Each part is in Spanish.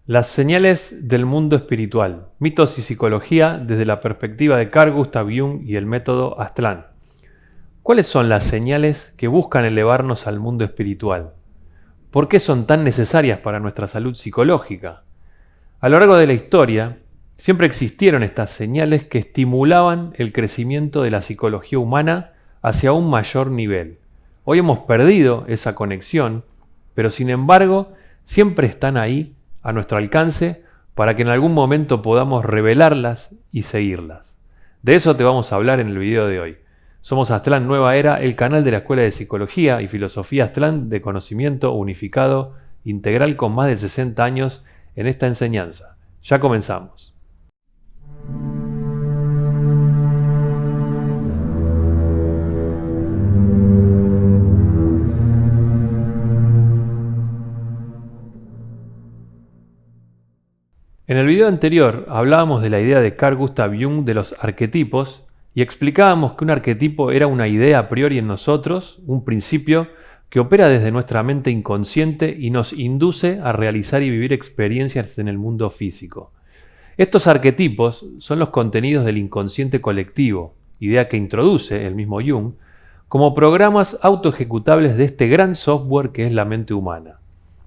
Las señales del mundo espiritual, mitos y psicología desde la perspectiva de Carl Gustav Jung y el método Aztlán. ¿Cuáles son las señales que buscan elevarnos al mundo espiritual? ¿Por qué son tan necesarias para nuestra salud psicológica? A lo largo de la historia, siempre existieron estas señales que estimulaban el crecimiento de la psicología humana hacia un mayor nivel. Hoy hemos perdido esa conexión, pero sin embargo, siempre están ahí a nuestro alcance para que en algún momento podamos revelarlas y seguirlas. De eso te vamos a hablar en el video de hoy. Somos Aztlán Nueva Era, el canal de la Escuela de Psicología y Filosofía Aztlán de conocimiento unificado integral con más de 60 años en esta enseñanza. Ya comenzamos. En el video anterior hablábamos de la idea de Carl Gustav Jung de los arquetipos y explicábamos que un arquetipo era una idea a priori en nosotros, un principio que opera desde nuestra mente inconsciente y nos induce a realizar y vivir experiencias en el mundo físico. Estos arquetipos son los contenidos del inconsciente colectivo, idea que introduce el mismo Jung, como programas autoejecutables de este gran software que es la mente humana.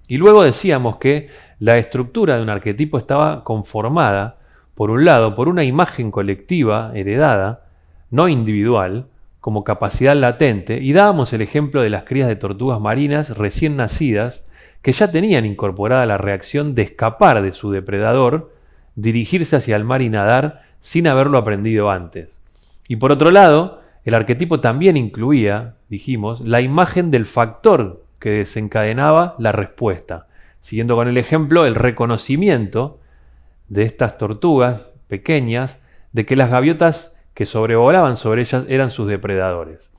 Y luego decíamos que la estructura de un arquetipo estaba conformada, por un lado, por una imagen colectiva heredada, no individual, como capacidad latente, y dábamos el ejemplo de las crías de tortugas marinas recién nacidas que ya tenían incorporada la reacción de escapar de su depredador, dirigirse hacia el mar y nadar sin haberlo aprendido antes. Y por otro lado, el arquetipo también incluía, dijimos, la imagen del factor que desencadenaba la respuesta. Siguiendo con el ejemplo, el reconocimiento de estas tortugas pequeñas de que las gaviotas que sobrevolaban sobre ellas eran sus depredadores.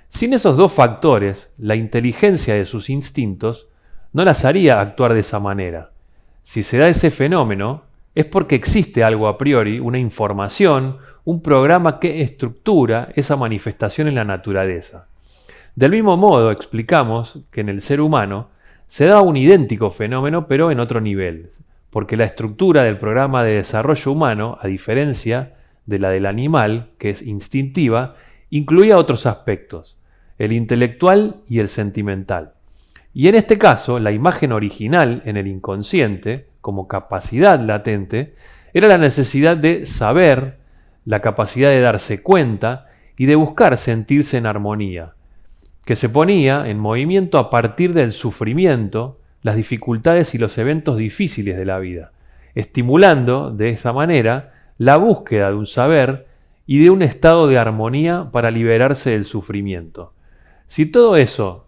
Sin esos dos factores, la inteligencia de sus instintos no las haría actuar de esa manera. Si se da ese fenómeno, es porque existe algo a priori, una información, un programa que estructura esa manifestación en la naturaleza. Del mismo modo, explicamos que en el ser humano se da un idéntico fenómeno, pero en otro nivel, porque la estructura del programa de desarrollo humano, a diferencia de la del animal, que es instintiva, incluía otros aspectos, el intelectual y el sentimental. Y en este caso, la imagen original en el inconsciente, como capacidad latente, era la necesidad de saber, la capacidad de darse cuenta y de buscar sentirse en armonía, que se ponía en movimiento a partir del sufrimiento, las dificultades y los eventos difíciles de la vida, estimulando de esa manera la búsqueda de un saber y de un estado de armonía para liberarse del sufrimiento. Si todo eso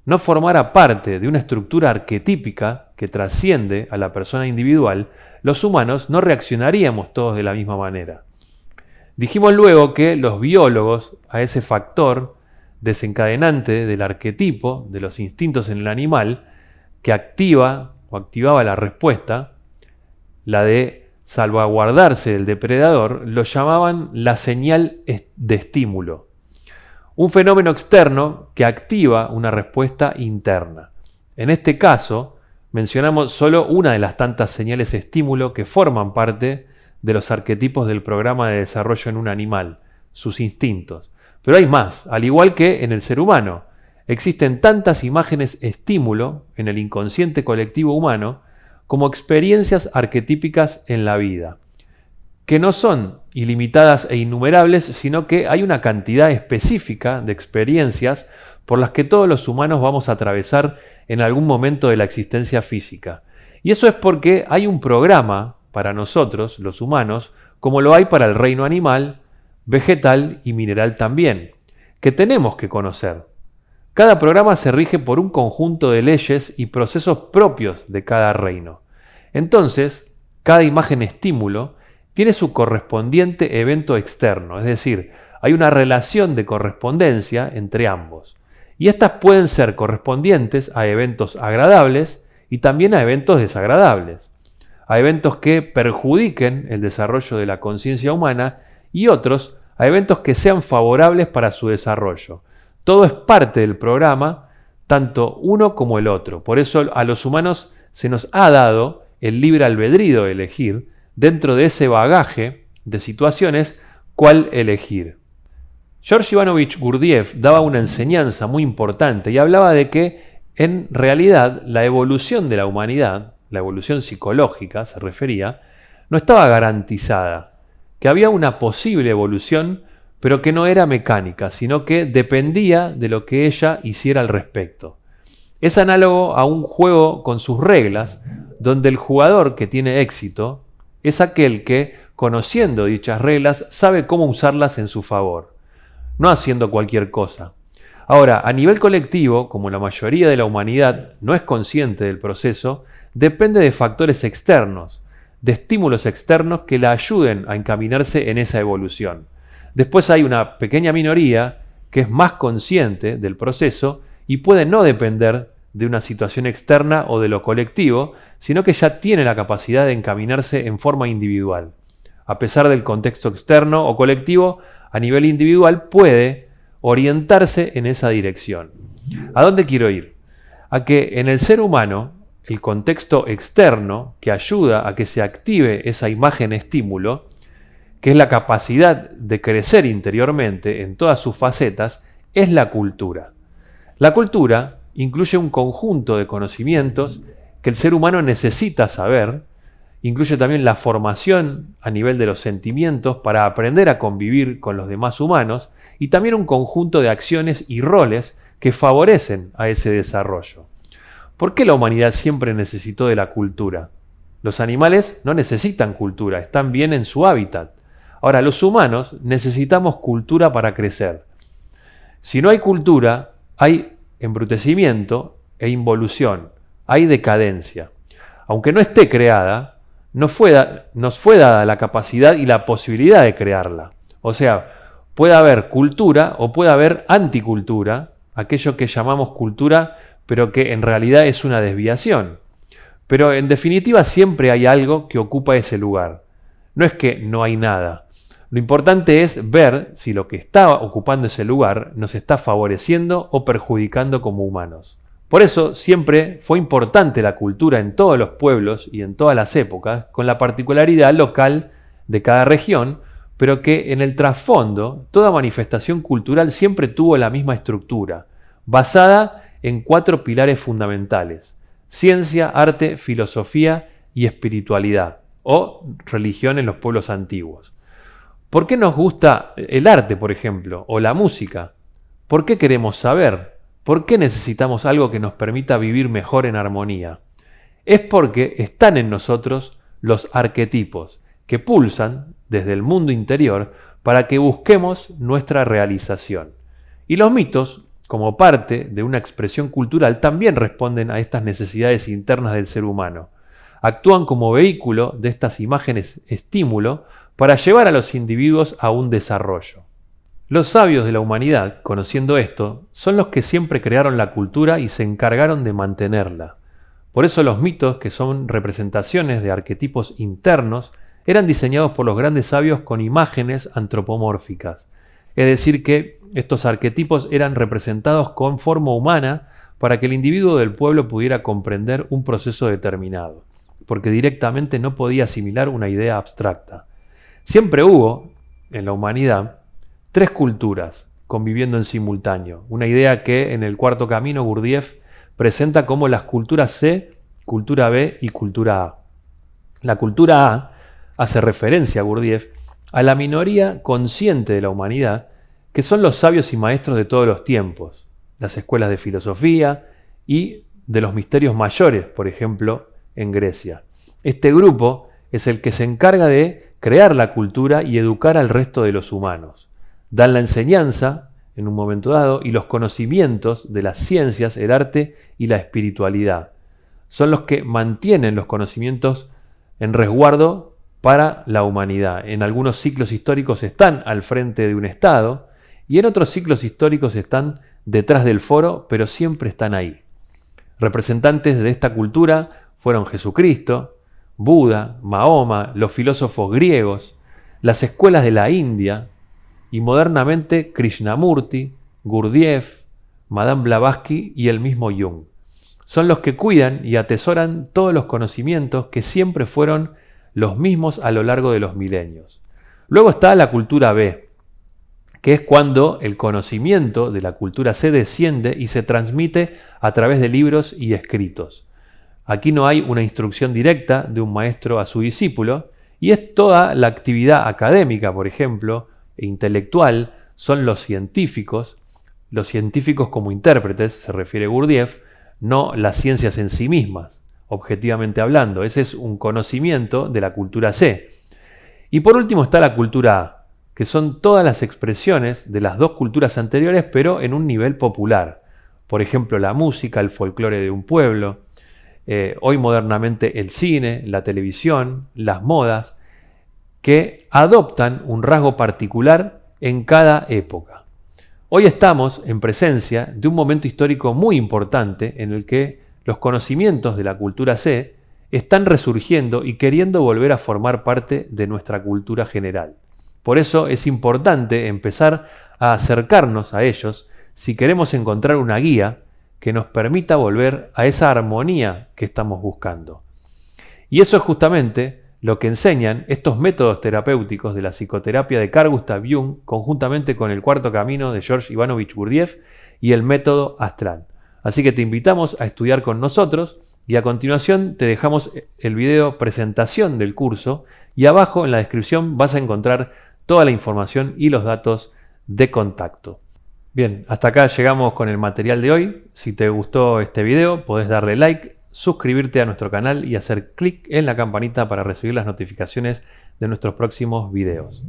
no formara parte de una estructura arquetípica que trasciende a la persona individual, los humanos no reaccionaríamos todos de la misma manera. Dijimos luego que los biólogos a ese factor desencadenante del arquetipo, de los instintos en el animal, que activa o activaba la respuesta, la de salvaguardarse del depredador, lo llamaban la señal de estímulo. Un fenómeno externo que activa una respuesta interna. En este caso, mencionamos solo una de las tantas señales de estímulo que forman parte de los arquetipos del programa de desarrollo en un animal, sus instintos. Pero hay más, al igual que en el ser humano. Existen tantas imágenes estímulo en el inconsciente colectivo humano como experiencias arquetípicas en la vida, que no son ilimitadas e innumerables, sino que hay una cantidad específica de experiencias por las que todos los humanos vamos a atravesar en algún momento de la existencia física. Y eso es porque hay un programa para nosotros, los humanos, como lo hay para el reino animal, vegetal y mineral también, que tenemos que conocer. Cada programa se rige por un conjunto de leyes y procesos propios de cada reino. Entonces, cada imagen estímulo tiene su correspondiente evento externo, es decir, hay una relación de correspondencia entre ambos. Y estas pueden ser correspondientes a eventos agradables y también a eventos desagradables, a eventos que perjudiquen el desarrollo de la conciencia humana y otros a eventos que sean favorables para su desarrollo. Todo es parte del programa, tanto uno como el otro. Por eso a los humanos se nos ha dado el libre albedrío de elegir, dentro de ese bagaje de situaciones, cuál elegir. Georgi Ivanovich Gurdjieff daba una enseñanza muy importante y hablaba de que en realidad la evolución de la humanidad, la evolución psicológica se refería, no estaba garantizada, que había una posible evolución, pero que no era mecánica, sino que dependía de lo que ella hiciera al respecto. Es análogo a un juego con sus reglas, donde el jugador que tiene éxito es aquel que, conociendo dichas reglas, sabe cómo usarlas en su favor, no haciendo cualquier cosa. Ahora, a nivel colectivo, como la mayoría de la humanidad no es consciente del proceso, depende de factores externos, de estímulos externos que la ayuden a encaminarse en esa evolución. Después hay una pequeña minoría que es más consciente del proceso y puede no depender de una situación externa o de lo colectivo, sino que ya tiene la capacidad de encaminarse en forma individual. A pesar del contexto externo o colectivo, a nivel individual puede orientarse en esa dirección. ¿A dónde quiero ir? A que en el ser humano, el contexto externo que ayuda a que se active esa imagen estímulo, que es la capacidad de crecer interiormente en todas sus facetas, es la cultura. La cultura incluye un conjunto de conocimientos que el ser humano necesita saber, incluye también la formación a nivel de los sentimientos para aprender a convivir con los demás humanos y también un conjunto de acciones y roles que favorecen a ese desarrollo. ¿Por qué la humanidad siempre necesitó de la cultura? Los animales no necesitan cultura, están bien en su hábitat. Ahora, los humanos necesitamos cultura para crecer. Si no hay cultura, hay embrutecimiento e involución, hay decadencia. Aunque no esté creada, nos fue dada la capacidad y la posibilidad de crearla. O sea, puede haber cultura o puede haber anticultura, aquello que llamamos cultura, pero que en realidad es una desviación. Pero en definitiva siempre hay algo que ocupa ese lugar. No es que no hay nada. Lo importante es ver si lo que está ocupando ese lugar nos está favoreciendo o perjudicando como humanos. Por eso siempre fue importante la cultura en todos los pueblos y en todas las épocas, con la particularidad local de cada región, pero que en el trasfondo toda manifestación cultural siempre tuvo la misma estructura, basada en 4 pilares fundamentales: ciencia, arte, filosofía y espiritualidad, o religión en los pueblos antiguos. ¿Por qué nos gusta el arte, por ejemplo, o la música? ¿Por qué queremos saber? ¿Por qué necesitamos algo que nos permita vivir mejor en armonía? Es porque están en nosotros los arquetipos que pulsan desde el mundo interior para que busquemos nuestra realización. Y los mitos, como parte de una expresión cultural, también responden a estas necesidades internas del ser humano. Actúan como vehículo de estas imágenes estímulo para llevar a los individuos a un desarrollo. Los sabios de la humanidad, conociendo esto, son los que siempre crearon la cultura y se encargaron de mantenerla. Por eso los mitos, que son representaciones de arquetipos internos, eran diseñados por los grandes sabios con imágenes antropomórficas. Es decir, que estos arquetipos eran representados con forma humana para que el individuo del pueblo pudiera comprender un proceso determinado, porque directamente no podía asimilar una idea abstracta. Siempre hubo, en la humanidad, 3 culturas conviviendo en simultáneo, una idea que en el Cuarto Camino Gurdjieff presenta como las culturas C, cultura B y cultura A. La cultura A hace referencia a Gurdjieff a la minoría consciente de la humanidad, que son los sabios y maestros de todos los tiempos, las escuelas de filosofía y de los misterios mayores, por ejemplo, en Grecia. Este grupo es el que se encarga de crear la cultura y educar al resto de los humanos. Dan la enseñanza, en un momento dado, y los conocimientos de las ciencias, el arte y la espiritualidad. Son los que mantienen los conocimientos en resguardo para la humanidad. En algunos ciclos históricos están al frente de un Estado y en otros ciclos históricos están detrás del foro, pero siempre están ahí. Representantes de esta cultura fueron Jesucristo, Buda, Mahoma, los filósofos griegos, las escuelas de la India y modernamente Krishnamurti, Gurdjieff, Madame Blavatsky y el mismo Jung. Son los que cuidan y atesoran todos los conocimientos que siempre fueron los mismos a lo largo de los milenios. Luego está la cultura B, que es cuando el conocimiento de la cultura C desciende y se transmite a través de libros y escritos. Aquí no hay una instrucción directa de un maestro a su discípulo, y es toda la actividad académica, por ejemplo, e intelectual, son los científicos como intérpretes, se refiere Gurdjieff, no las ciencias en sí mismas, objetivamente hablando. Ese es un conocimiento de la cultura C. Y por último está la cultura A, que son todas las expresiones de las dos culturas anteriores, pero en un nivel popular. Por ejemplo, la música, el folclore de un pueblo, hoy modernamente el cine, la televisión, las modas, que adoptan un rasgo particular en cada época. Hoy estamos en presencia de un momento histórico muy importante en el que los conocimientos de la cultura C están resurgiendo y queriendo volver a formar parte de nuestra cultura general. Por eso es importante empezar a acercarnos a ellos si queremos encontrar una guía que nos permita volver a esa armonía que estamos buscando. Y eso es justamente lo que enseñan estos métodos terapéuticos de la psicoterapia de Carl Gustav Jung, conjuntamente con el cuarto camino de George Ivanovich Gurdjieff y el método Aztlán. Así que te invitamos a estudiar con nosotros y a continuación te dejamos el video presentación del curso y abajo en la descripción vas a encontrar toda la información y los datos de contacto. Bien, hasta acá llegamos con el material de hoy. Si te gustó este video, podés darle like, suscribirte a nuestro canal y hacer clic en la campanita para recibir las notificaciones de nuestros próximos videos.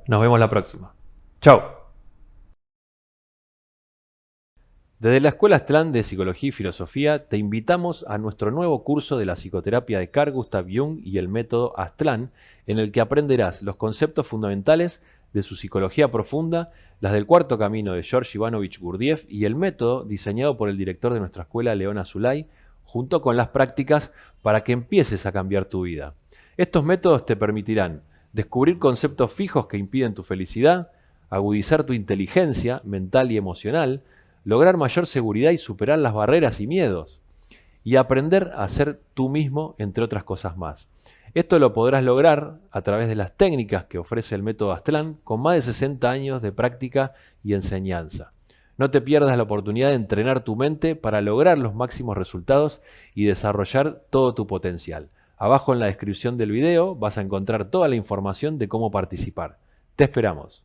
Nos vemos la próxima. ¡Chao! Desde la Escuela Aztlán de Psicología y Filosofía te invitamos a nuestro nuevo curso de la psicoterapia de Carl Gustav Jung y el método Aztlán, en el que aprenderás los conceptos fundamentales de su psicología profunda, las del cuarto camino de George Ivanovich Gurdjieff y el método diseñado por el director de nuestra escuela, León Azulay, junto con las prácticas para que empieces a cambiar tu vida. Estos métodos te permitirán descubrir conceptos fijos que impiden tu felicidad, agudizar tu inteligencia mental y emocional, lograr mayor seguridad y superar las barreras y miedos, y aprender a ser tú mismo, entre otras cosas más. Esto lo podrás lograr a través de las técnicas que ofrece el método Aztlán, con más de 60 años de práctica y enseñanza. No te pierdas la oportunidad de entrenar tu mente para lograr los máximos resultados y desarrollar todo tu potencial. Abajo en la descripción del video vas a encontrar toda la información de cómo participar. Te esperamos.